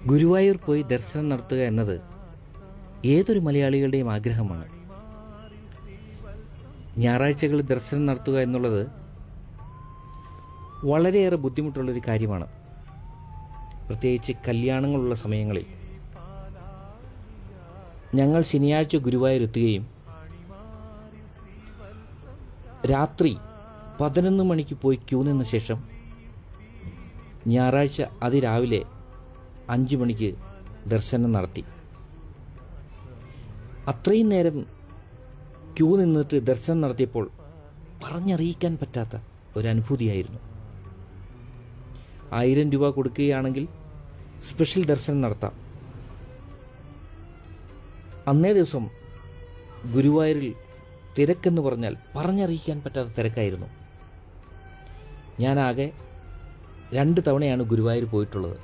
ഗുരുവായൂർ പോയി ദർശനം നടത്തുക എന്നത് ഏതൊരു മലയാളികളുടെയും ആഗ്രഹമാണ്. ഞായറാഴ്ചകളിൽ ദർശനം നടത്തുക എന്നുള്ളത് വളരെയേറെ ബുദ്ധിമുട്ടുള്ളൊരു കാര്യമാണ്. പ്രത്യേകിച്ച് കല്യാണങ്ങളുള്ള സമയങ്ങളിൽ. ഞങ്ങൾ ശനിയാഴ്ച ഗുരുവായൂർ എത്തുകയും രാത്രി 11 മണിക്ക് പോയി ക്യൂ നിന്ന ശേഷം ഞായറാഴ്ച അതിരാവിലെ 5 മണിക്ക് ദർശനം നടത്തി. അത്രയും നേരം ക്യൂ നിന്നിട്ട് ദർശനം നടത്തിയപ്പോൾ പറഞ്ഞറിയിക്കാൻ പറ്റാത്ത ഒരനുഭൂതിയായിരുന്നു. 1000 രൂപ കൊടുക്കുകയാണെങ്കിൽ സ്പെഷ്യൽ ദർശനം നടത്താം. അന്നേ ദിവസം ഗുരുവായൂരിൽ തിരക്കെന്ന് പറഞ്ഞാൽ പറഞ്ഞറിയിക്കാൻ പറ്റാത്ത തിരക്കായിരുന്നു. ഞാനാകെ 2 തവണയാണ് ഗുരുവായൂർ പോയിട്ടുള്ളത്.